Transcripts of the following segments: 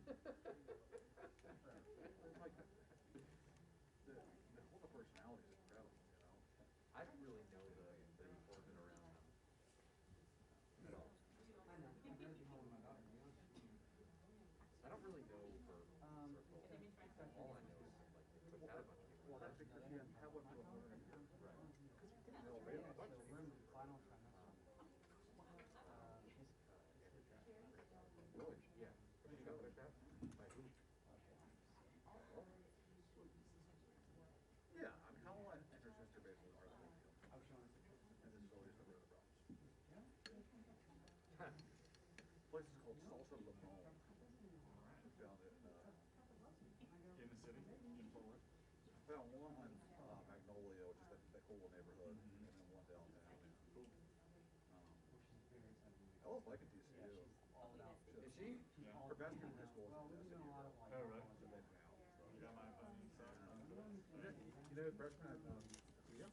Like, the whole personality is incredible, you know? I don't really know the orbit around them at all. I don't really know her circle. All I know is like they put out a bunch of people. Well, that's because you didn't have one for a year. Right. Because you didn't know very much. Really? Yeah. But you got like that? By who? Yeah, I mean, how and her sister basically are the big deal. And this is always the root of the problems. Place is called Salsa Limon. Found it In the city, in Fort Worth. found one in Magnolia, which is that cool neighborhood, and then one downtown. I always like it TCU. Is she? Yeah. Her best in high school is in SMU. Oh, right. You got my opinion. So. You know, freshman at yeah.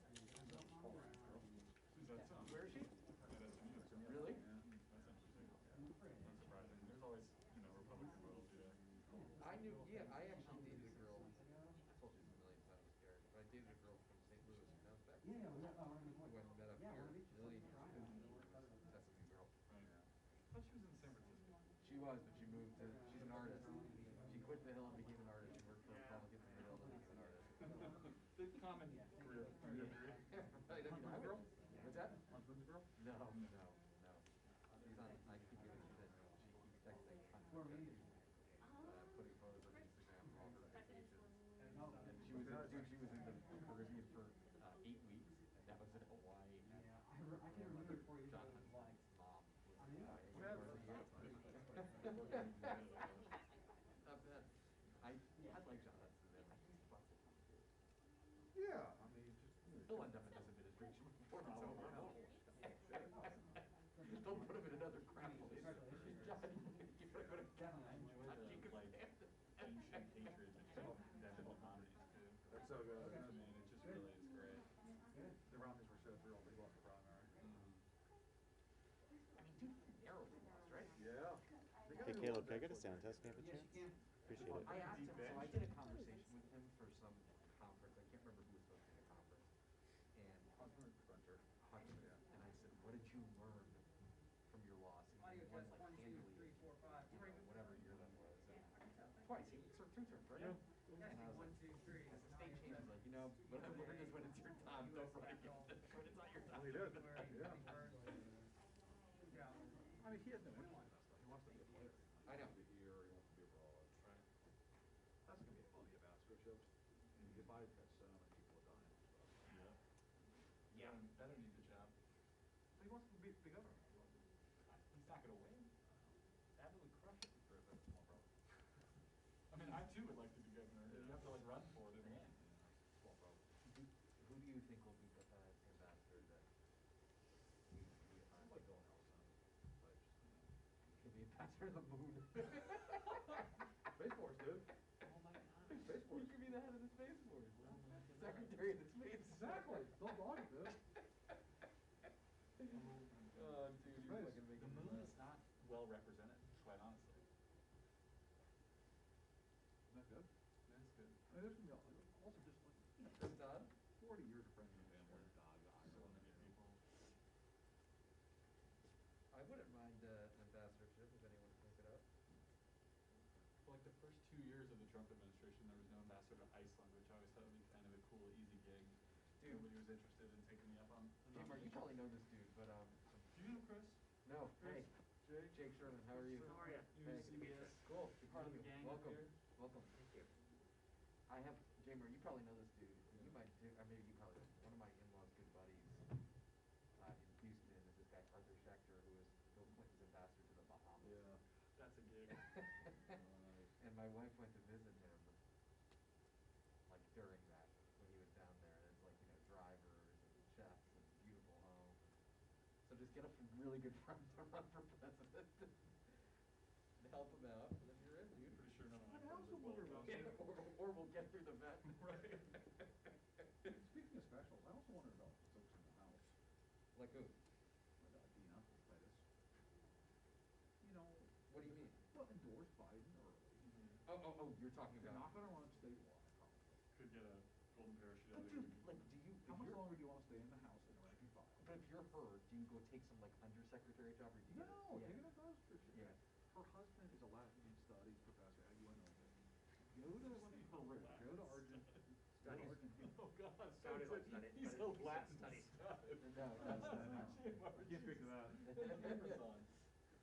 Is that Where is she? That SMU. Really? Yeah. That's interesting. Not surprising. There's always, Republican royalty there. I knew, yeah, I actually dated a girl. I told you this a million times, Gary, but I dated a girl from St. Louis who comes back. Who I met up here a million years ago. That's a new girl. Right. I thought she was in San Francisco. She was, but she moved to, she's an artist. She quit the Hill and became an artist. She worked for Republicans in the Hill and became an artist. The common career. Right, I mean, girl? What's that? Husband's girl? No. She's on, I keep giving you that, she keeps texting. Putting photos on Instagram of all her vacations. And she was in the Caribbean for 8 weeks. That was in Hawaii. And John Hudson's mom was Not bad. I like John Hudson, man. I think he's busted. Yeah, I mean, just. He'll end up in this administration before it's over. Don't put him in another crap place. John, you better go to Ancient patriotism that the monarchies do. That's so good. I mean, it just really is great. The Romneys were so thrilled they lost the primary. I mean, dude, narrowly lost, right? Yeah. Hey Caleb, can I get a sound test? Can I have a chance? Appreciate it. I asked him, so I did a conversation with him for some conference. I can't remember who was hosting the conference. And Hunter. And I said, what did you learn from your loss? And he won like handily, whatever year that was. And twice, he served 2 terms, right? Yeah. And I was like, as the state change, was like, but I learned this when it's your time, don't run again. When it's not your time. Well, he did. Yeah. I mean, he has no interest in that stuff. He wants to be a player. I know. He wants to be here, he wants to be abroad. Right. That's going to be a funny ambassadorships. You get by that so many people are dying. Yeah. Better need the job. But he wants to be the governor. He's not going to win. That would crush it for a small problem. I mean, I too would like to be governor. You have to run for it and win. Small problem. Who do you think will be the ambassador that we find? Like Bill Nelson. Could be ambassador of the moon. Space Force, dude. Oh my God. Space Force. You could be the head of the Space Force. Secretary of the Space Force. Exactly. Don't dog it, dude. Oh, dude, you're fucking making The moon is not well represented, quite honestly. Isn't that good? That's good. I mean, there's going to be also just like, Chris Dodd? 40 years of president family. So many people. I wouldn't mind an ambassadorship if anyone can pick it up. Like the first 2 years of the Trump administration, there was no ambassador to Iceland, which I always thought would be kind of a cool, easy gig. Dude. Nobody was interested in taking me up on. Jimmer, you probably know this dude, but Do you know Chris? no. Chris? Hey, Jake Sherman, how are you? How are you? Hey. CBS. Cool. You're part of the gang Welcome. up here. Welcome. Thank you. I have Jimmer. You probably know this dude. You might do, or maybe you probably don't. One of my in-laws' good buddies in Houston is this guy Arthur Schechter, who is Bill Clinton's ambassador to the Bahamas. Yeah. That's a gig. And my wife went to visit him, like during that, when he was down there, and it's like, drivers and chefs and beautiful home. So just get a really good friend to run for president. To help him out, and then you're in, dude. Pretty sure none of my I friends also are wonder well about across. Or we'll get through the vet. Right. Speaking of specials, I also wonder about the folks in the House. Like who? Dina, Pettis. What do you mean? Well, endorse Biden early. oh, you're talking You're not about. gonna run statewide, probably. Could get a golden parachute But out of dude, it. like, do you, How if much you're, longer do you wanna stay in the House in a rank and file? but if you're her, do you go take some like undersecretary job or do you get No, it? take it as those for Yeah. Her husband is a Latin studies professor at UNLV. Go to like Peru, go to Argentina. Oh God, Sounded like study, he's but a he said Latin study. stud. No, that's not. I can't speak to that. Amazon.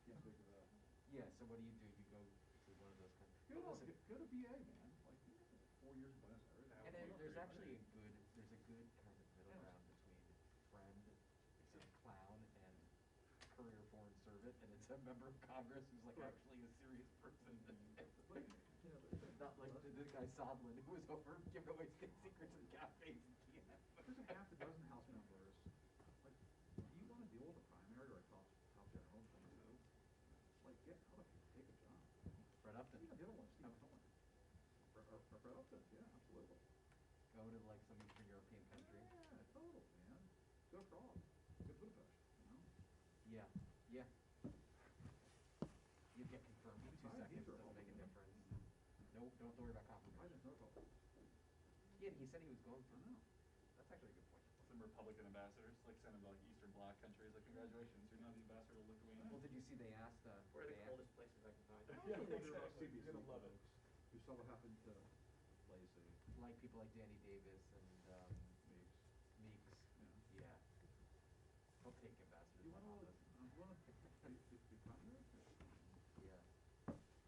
Can't speak to that. Yeah, so what do? You go to one of those countries? Go to, go to BA, man. Like, 4 years in Buenos Aires. And there's actually there's a good kind of middle Yeah. ground between friend, it's a clown, and career foreign servant, and it's a member of Congress who's like Right. actually a serious person. Like, you know, Not like the guy Sodlin who was over giving away state secrets in cafes in Kiev. there's a half a dozen House members. Like, do you wanna deal with a primary or a top general in 22? Like, get out of here, take a job. Fred Upton. Even the other one, Steve Cohen. Or Fred Upton, yeah, absolutely. Go to like some Eastern European country. Yeah, totally, man. Go Prague, go Budapest, you know? Yeah, yeah. You get confirmed in 2 Besides, seconds, these are doesn't make a all- difference. No, don't have to worry about Biden's confirmation. no problem. Yeah, he said he was going to. I know. That's actually a good point. Some Republican ambassadors, like send them to like Eastern Bloc countries, like congratulations, you're now the ambassador to Lithuania. Well, did you see they asked, Where are the they coldest places I can find? Yeah, They're exactly. CBC You're gonna love it. folks Who saw what happened to Lacey, like people like Danny Davis and Meeks. Meeks. Yeah. Yeah. He'll take ambassadors. You on wanna, this. be primary? Yeah.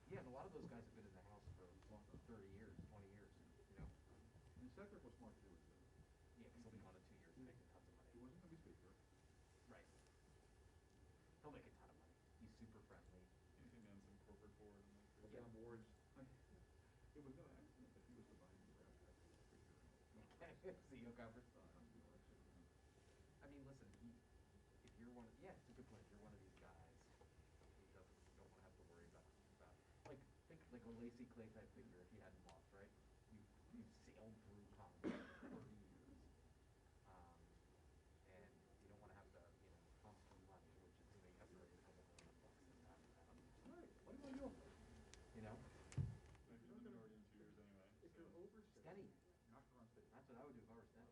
Yeah, and a lot of those guys have been in the House for 30 years, 20 years, you know? And Cedric was smart to do it too. Yeah, because he'll be gone in 2 years making tons of money. He wasn't gonna be speaker. Right. He'll make a ton of money. He's super friendly. He's gonna be on some corporate board and like. He'll be on boards. It was no accident that he was the Biden Democrat speaker. CEO conference. Election, I mean, listen, if you're one, yeah, it's a good point. If you're one of these guys who don't want to have to worry about, like, think like a Lacey Clay type figure if he hadn't lost, right? You've sailed through Congress for 30 years. And you don't want to have to, pump some money, which is, you have to raise $2 million this time and that. Right, what do you want to do? Maybe You know? the minority in 2 years anyway. If so. you're overstaying. Steady. Not gonna run state. That's what I would do if I were Stan.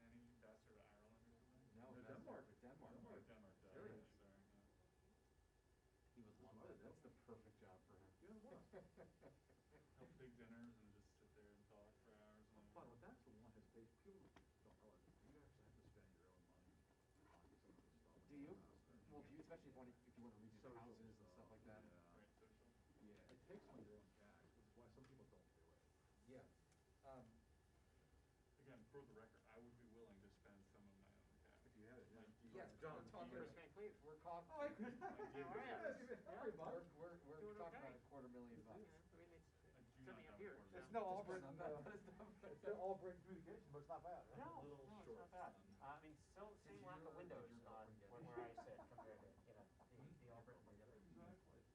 Any ambassador to Ireland or something? No, No, that's Denmark. Denmark. Or Denmark, Serious. sorry. He would love it. That's the perfect job for him. Yeah, it was. Have big dinners and just sit there and talk for hours. And But that's the one hesitation. People don't realize it. You actually have to spend your own money on some of this stuff. Do you? Well, do you, especially if you want to redo Social houses and stuff like that? Yeah. Right, social. Yeah, it takes on your own cash, which is why some people don't do it. Yeah. Again, for the record, I would be willing to spend some of my own cash. If you had it, yeah. Like, Yes, John, we're talking Peter. about please. We're talking. Oh, I could. How are ya? We're Doing talking okay. about $250,000. I mean, it's I do certainly not up have here. a quarter so- million. no Auburn, Not bad, but it's not bad. it's all Auburn communication, but it's not bad, right? No, little no, it's short not bad. on- I mean, still same Did lack of your- windows did your on girlfriend get it? where I sit compared to, the Auburn. Exactly.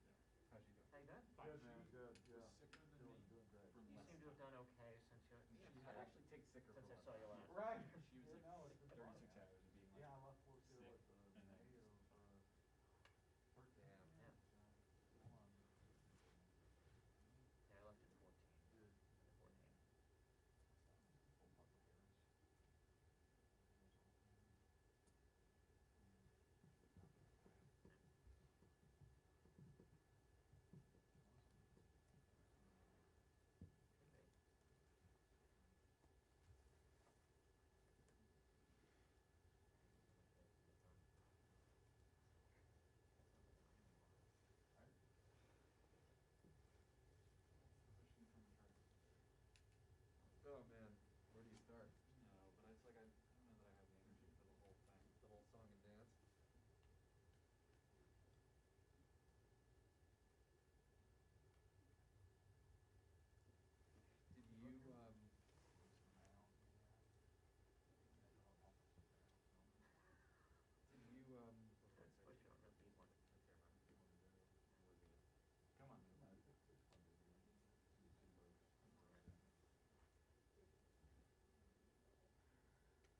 How's she doing? How you done? Good, man, good, Was yeah. sicker than Doing, me. doing great. For You less seem to have time. done okay since you, I actually take sicker since for I less saw you time. last. Right. She was You like know, it's 36 fun. hours of being like. Yeah, I left work sick, there, and then May just- of, 13. Damn. Yeah. Hold on. Yeah, I left at 14. 14. Full public hearings. Okay. Pushing from the chart. Oh man, where do you start? No, but it's like I don't know that I have the energy for the whole thing. The whole song and dance. Did you That's why you don't really need one. Come on.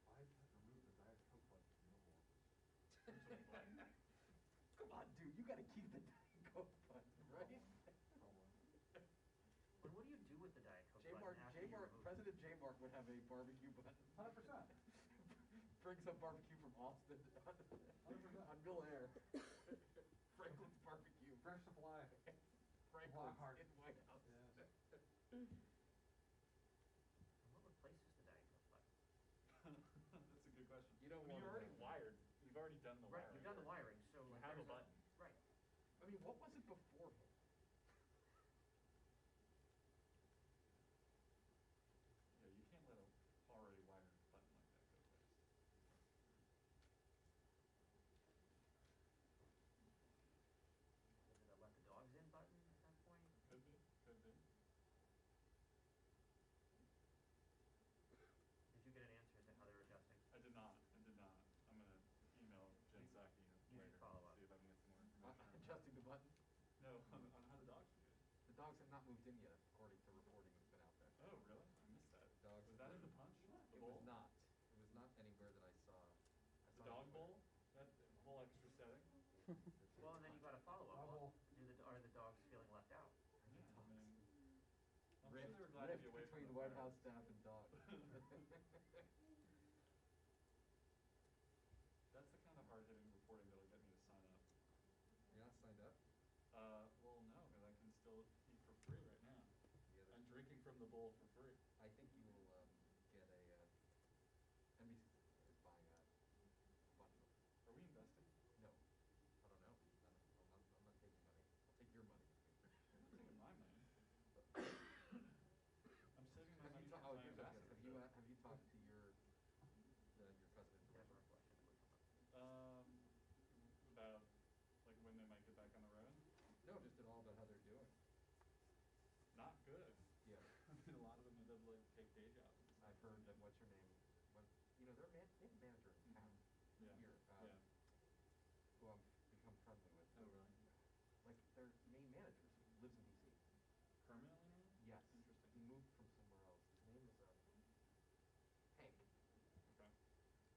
I had to remove the Diet Coke button from the office. Come on, dude, you gotta keep the Diet Coke button, right? Problem. When would the Diet Coke button after you remove it. President J-Mark would have a barbecue button. 100%. Bring some barbecue from Austin on 100%. Bill Air. Franklin's barbecue. Fresh supply. Franklin's Blackheart. in White House. Yes. And what replaces the Diet Coke button? That's a good question. You don't I mean, wanna you're already know. wired. You've already done the Right, wiring. you've done the wiring, so You if have a there's button. Right. I mean, what was it before him? Yeah, you can't let a already wired button like that go to waste. Was it a let the dogs in button at that point? Could be. Could be. Did you get an answer as to how they're adjusting? I did not. I did not. I'm gonna email Jen Psaki You later should follow up. see if I can get some more information. Adjusting the button? No, on how the dogs are doing. The dogs have not moved in yet, according to reporting that's been out there. Oh, really? I missed that. Dogs Was have that in the moved. punch? The It bowl? was not. It was not anywhere that I saw. The dog bowl? That whole extra setting? Well, and then you got a follow-up. Double. Are the dogs feeling left out? Yeah, I mean, I'm Rift, sure they were glad to rift be away from between the White fire. House staff and dogs. That's the kind of hard-hitting reporting that'll get me to sign up. You're not signed up? Well, no, because I can still eat for free right now. Yeah, I'm drinking from the bowl for free. I think you will get a NBC is buying a bunch of them. Are we investing? No, I don't know. I'm not taking money. I'll take your money. I'm not taking my money. I'm saving my Have money you for ta- oh, my here's what I was ambassador. gonna- have you talked to your cousin in That's Georgia? our question that would come up. About like when they might get back on the road? No, just at all about how they're doing. Not good. Yeah. I mean, a lot of them had to like take day jobs. And stuff. I've heard that what's her name? They have a manager in town Yeah. here, Yeah. who I've become friendly with. Oh, really? Like their main manager lives in DC. Permanently now? Yes. Interesting. He moved from somewhere else. His name is Hank. Okay.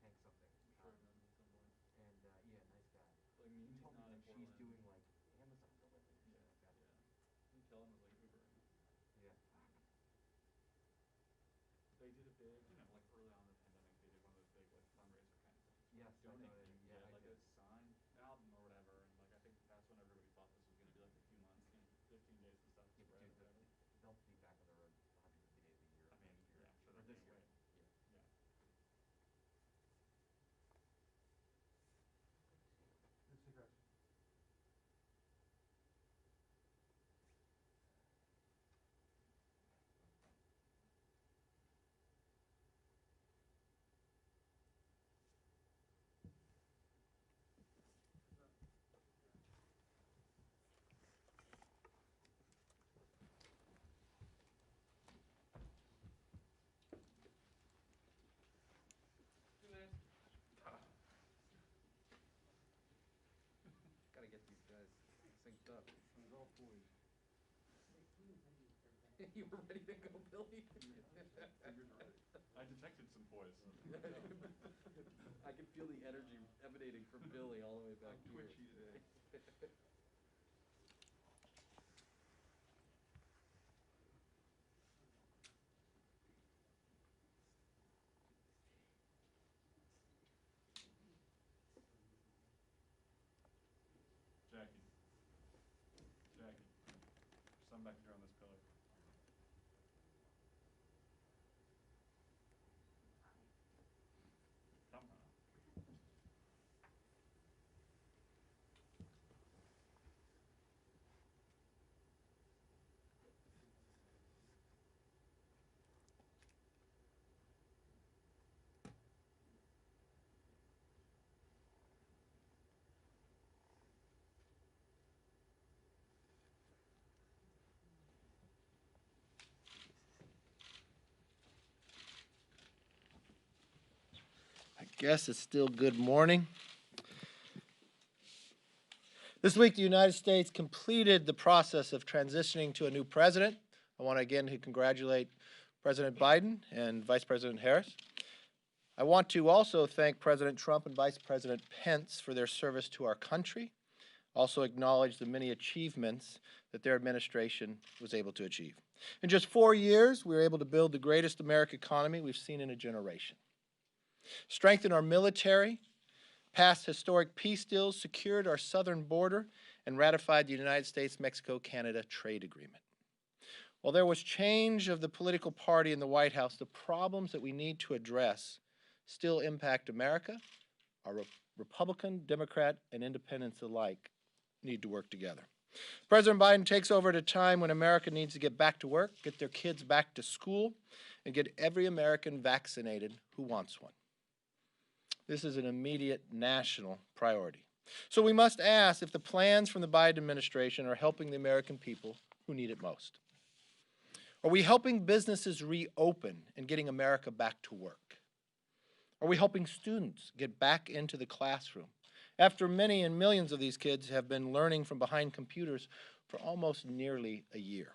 Hank something. I'm sure I've met him at some point. And yeah, nice guy. Like me, He he's told me not in that she's Portland. doing like Amazon delivery or Yeah, something like that. yeah. I think Kellen was like Ubering. Yeah. They did a big, like early on in the pandemic, they did one of those big like fundraiser kind of things. Yes, I know. Donate things. Yeah, I like did. a signed album or whatever, and like I think that's when everybody thought this was gonna be like a few months, 15 days to stuff Yeah, spread or dude, whatever. they'll be back on the road 150 days a year. I mean, next year. yeah, I'm sure Or they this can't year. wait. Yeah. Yeah. Good to see Chris. Gotta get these guys synced up. I was all poised. You were ready to go, Billy? I detected some poise. I can feel the energy emanating from Billy all the way back I'm here. twitchy today. Jackie. Jackie. There's some back here on this pillar. Come on. I guess it's still good morning. This week, the United States completed the process of transitioning to a new president. I want to again congratulate President Biden and Vice President Harris. I want to also thank President Trump and Vice President Pence for their service to our country. also acknowledge the many achievements that their administration was able to achieve. In just 4 years, we were able to build the greatest American economy we've seen in a generation, strengthen our military, passed historic peace deals, secured our southern border, and ratified the United States-Mexico-Canada trade agreement. While there was change of the political party in the White House, the problems that we need to address still impact America. Our Republican, Democrat, and independents alike need to work together. President Biden takes over at a time when America needs to get back to work, get their kids back to school, and get every American vaccinated who wants one. This is an immediate national priority. So we must ask if the plans from the Biden administration are helping the American people who need it most. Are we helping businesses reopen and getting America back to work? Are we helping students get back into the classroom after many and millions of these kids have been learning from behind computers for almost nearly a year?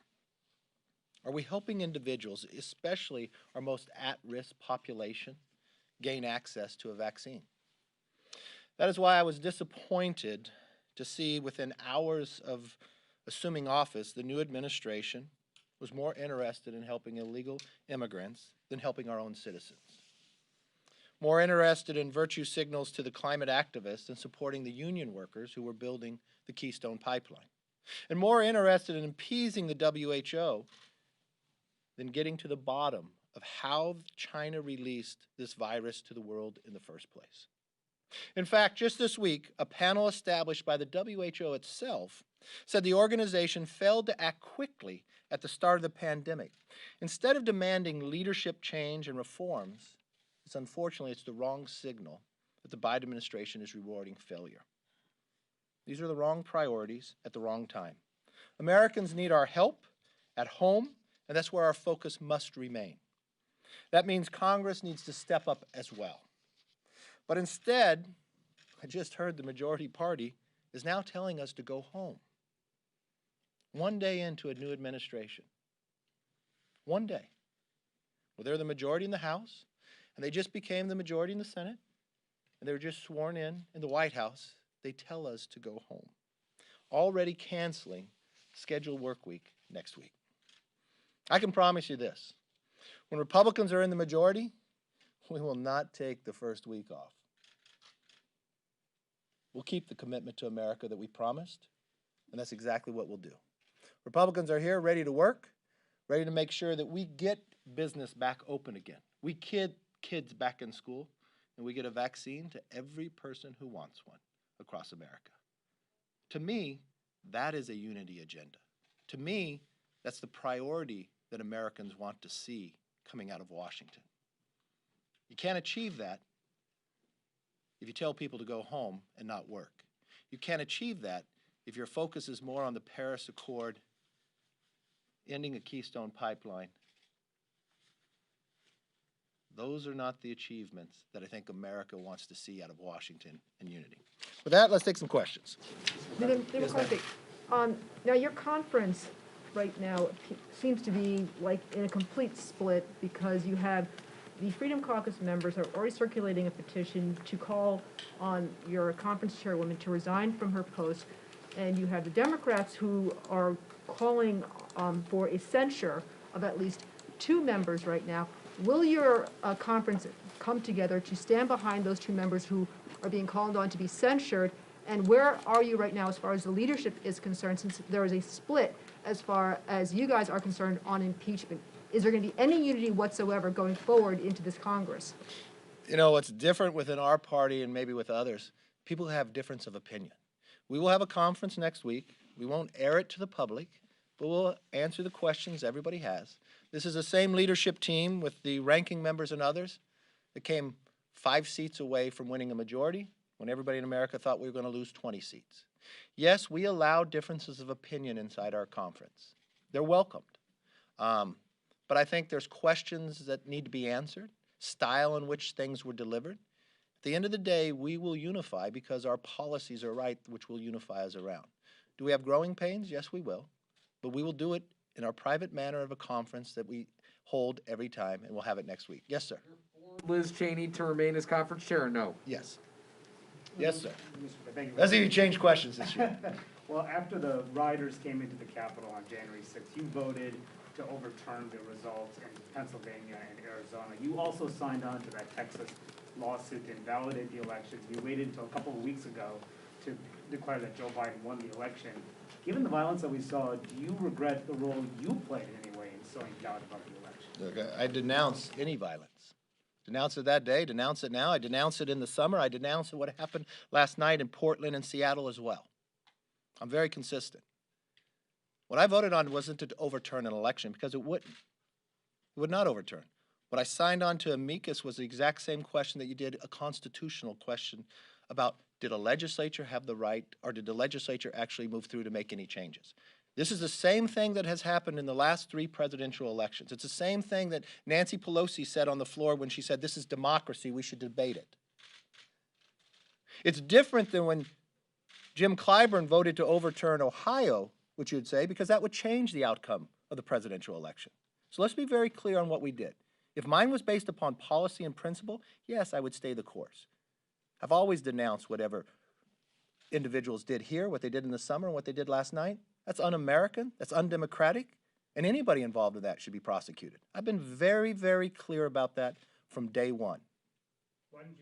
Are we helping individuals, especially our most at-risk population, gain access to a vaccine? That is why I was disappointed to see within hours of assuming office, the new administration was more interested in helping illegal immigrants than helping our own citizens. More interested in virtue signals to the climate activists than supporting the union workers who were building the Keystone Pipeline. And more interested in appeasing the WHO than getting to the bottom of how China released this virus to the world in the first place. In fact, just this week, a panel established by the WHO itself said the organization failed to act quickly at the start of the pandemic. Instead of demanding leadership change and reforms, unfortunately, it's the wrong signal that the Biden administration is rewarding failure. These are the wrong priorities at the wrong time. Americans need our help at home, and that's where our focus must remain. That means Congress needs to step up as well. But instead, I just heard the majority party is now telling us to go home. One day into a new administration. One day. Well, they're the majority in the House, and they just became the majority in the Senate, and they were just sworn in the White House. They tell us to go home. Already canceling scheduled work week next week. I can promise you this. When Republicans are in the majority, we will not take the first week off. We'll keep the commitment to America that we promised, and that's exactly what we'll do. Republicans are here ready to work, ready to make sure that we get business back open again. We get kids back in school, and we get a vaccine to every person who wants one across America. To me, that is a unity agenda. To me, that's the priority that Americans want to see coming out of Washington. You can't achieve that if you tell people to go home and not work. You can't achieve that if your focus is more on the Paris Accord, ending a Keystone Pipeline. Those are not the achievements that I think America wants to see out of Washington and unity. With that, let's take some questions. Leader McCarthy, now your conference right now seems to be like in a complete split because you have the Freedom Caucus members are already circulating a petition to call on your conference chairwoman to resign from her post, and you have the Democrats who are calling for a censure of at least 2 members right now. Will your conference come together to stand behind those 2 members who are being called on to be censured? And where are you right now as far as the leadership is concerned, since there is a split as far as you guys are concerned on impeachment? Is there going to be any unity whatsoever going forward into this Congress? You know, what's different within our party and maybe with others, people have difference of opinion. We will have a conference next week. We won't air it to the public, but we'll answer the questions everybody has. This is the same leadership team with the ranking members and others that came 5 seats away from winning a majority when everybody in America thought we were going to lose 20 seats. Yes, we allow differences of opinion inside our conference. They're welcomed. But I think there's questions that need to be answered, style in which things were delivered. At the end of the day, we will unify because our policies are right, which will unify us around. Do we have growing pains? Yes, we will. But we will do it in our private manner of a conference that we hold every time, and we'll have it next week. Yes, sir. Liz Cheney to remain as conference chair or no? Yes. Yes, sir. Thank you. Let's see if you change questions this year. Well, after the rioters came into the Capitol on January 6th, you voted to overturn the results in Pennsylvania and Arizona. You also signed on to that Texas lawsuit to invalidate the elections. You waited until a couple of weeks ago to declare that Joe Biden won the election. Given the violence that we saw, do you regret the role you played in any way in sowing doubt about the election? Look, I denounce any violence. Denounce it that day, denounce it now. I denounce it in the summer. I denounce what happened last night in Portland and Seattle as well. I'm very consistent. What I voted on wasn't to overturn an election because it wouldn't. It would not overturn. What I signed on to amicus was the exact same question that you did a constitutional question about did a legislature have the right or did the legislature actually move through to make any changes? This is the same thing that has happened in the last 3 presidential elections. It's the same thing that Nancy Pelosi said on the floor when she said, this is democracy, we should debate it. It's different than when Jim Clyburn voted to overturn Ohio, which you'd say, because that would change the outcome of the presidential election. So let's be very clear on what we did. If mine was based upon policy and principle, yes, I would stay the course. I've always denounced whatever individuals did here, what they did in the summer and what they did last night. That's un-American, that's undemocratic, and anybody involved in that should be prosecuted. I've been very, very clear about that from day one.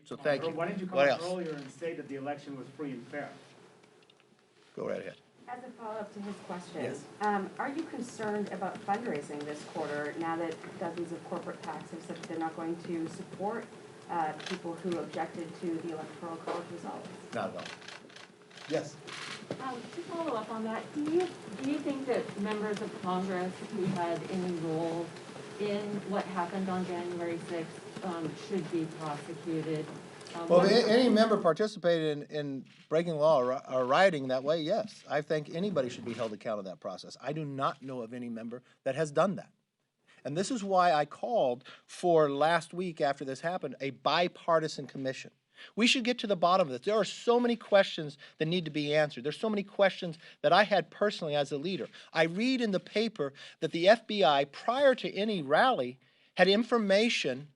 So thank you. Why didn't you come out earlier and say that the election was free and fair? Go right ahead. As a follow-up to his question, Yes. Are you concerned about fundraising this quarter now that dozens of corporate PACs have said that they're not going to support people who objected to the Electoral College results? Not at all. Yes. To follow up on that, do you think that members of Congress who had any role in what happened on January 6th should be prosecuted? Well, if any member participated in breaking law or rioting that way, yes. I think anybody should be held accountable to that process. I do not know of any member that has done that. And this is why I called for last week after this happened, a bipartisan commission. We should get to the bottom of this. There are so many questions that need to be answered. There's so many questions that I had personally as a leader. I read in the paper that the FBI, prior to any rally, had information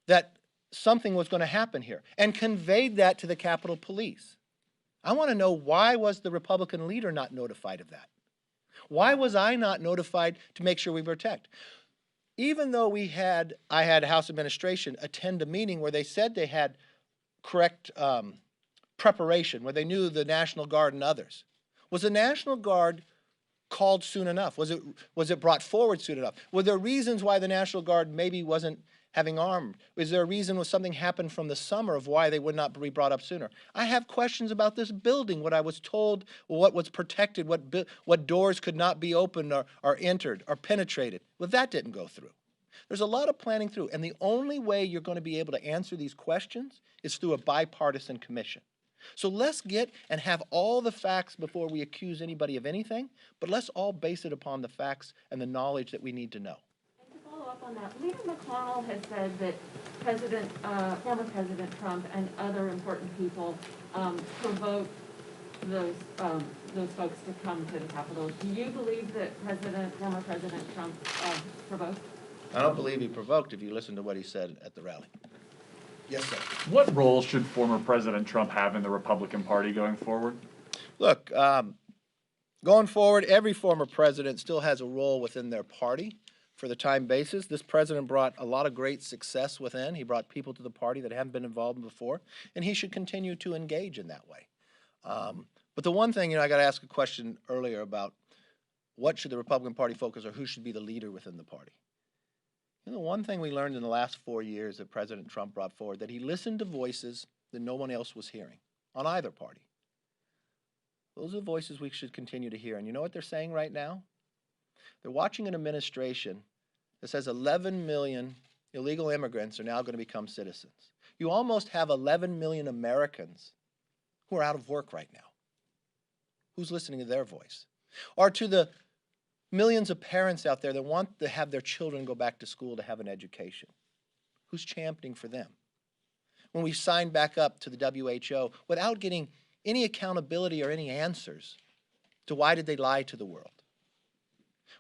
that something was going to happen here and conveyed that to the Capitol Police. I want to know, why was the Republican leader not notified of that? Why was I not notified to make sure we protect? Even though I had House administration attend a meeting where they said they had correct preparation, where they knew the National Guard and others. Was the National Guard called soon enough? Was it brought forward soon enough? Were there reasons why the National Guard maybe wasn't having armed? Is there a reason when something happened from the summer of why they would not be brought up sooner? I have questions about this building, what I was told, what was protected, what doors could not be opened or entered or penetrated. Well, that didn't go through. There's a lot of planning through, and the only way you're going to be able to answer these questions is through a bipartisan commission. So let's get and have all the facts before we accuse anybody of anything, but let's all base it upon the facts and the knowledge that we need to know. And to follow up on that, Leader McConnell has said that former President Trump and other important people provoked those folks to come to the Capitol. Do you believe that former President Trump provoked? I don't believe he provoked if you listen to what he said at the rally. Yes, sir. What role should former President Trump have in the Republican Party going forward? Look, going forward, every former president still has a role within their party for the time basis. This president brought a lot of great success within. He brought people to the party that haven't been involved before, and he should continue to engage in that way. But the one thing, I got to ask a question earlier about what should the Republican Party focus or who should be the leader within the party. The one thing we learned in the last 4 years that President Trump brought forward, that he listened to voices that no one else was hearing on either party. Those are the voices we should continue to hear. And you know what they're saying right now? They're watching an administration that says 11 million illegal immigrants are now going to become citizens. You almost have 11 million Americans who are out of work right now. Who's listening to their voice? Or to the millions of parents out there that want to have their children go back to school to have an education. Who's championing for them? When we signed back up to the WHO without getting any accountability or any answers to why did they lie to the world?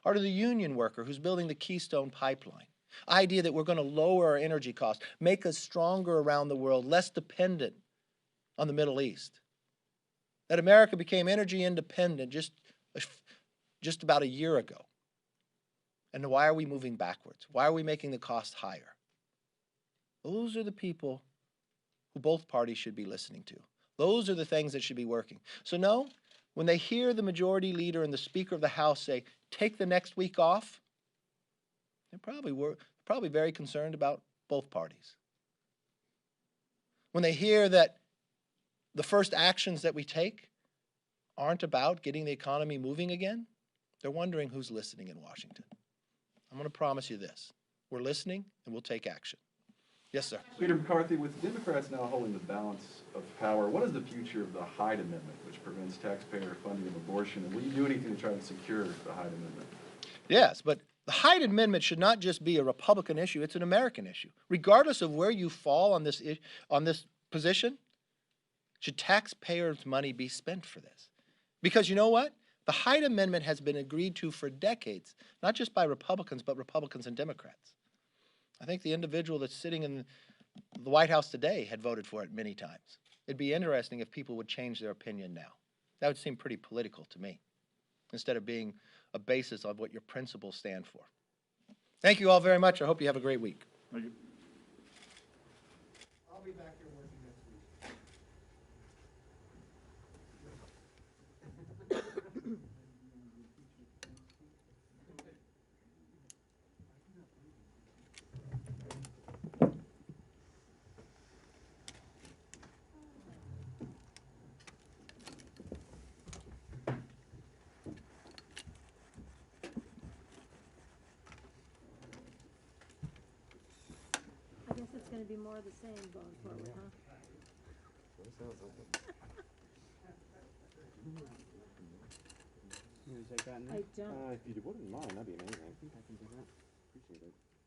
Or to the union worker who's building the Keystone Pipeline. Idea that we're going to lower our energy costs, make us stronger around the world, less dependent on the Middle East. That America became energy independent just about a year ago. And why are we moving backwards? Why are we making the cost higher? Those are the people who both parties should be listening to. Those are the things that should be working. So no, when they hear the majority leader and the Speaker of the House say, take the next week off, they're probably very concerned about both parties. When they hear that the first actions that we take aren't about getting the economy moving again, they're wondering who's listening in Washington. I'm going to promise you this. We're listening and we'll take action. Yes, sir. Leader McCarthy, with Democrats now holding the balance of power, what is the future of the Hyde Amendment, which prevents taxpayer funding of abortion? And will you do anything to try to secure the Hyde Amendment? Yes, but the Hyde Amendment should not just be a Republican issue, it's an American issue. Regardless of where you fall on this position, should taxpayers' money be spent for this? Because you know what? The Hyde Amendment has been agreed to for decades, not just by Republicans, but Republicans and Democrats. I think the individual that's sitting in the White House today had voted for it many times. It'd be interesting if people would change their opinion now. That would seem pretty political to me, instead of being a basis of what your principles stand for. Thank you all very much. I hope you have a great week. Thank you. I'll be back here working next week. I guess it's gonna be more of the same going forward, huh? You gonna take that now? I don't. If you wouldn't mind, that'd be amazing. I think I can do that. Appreciate it.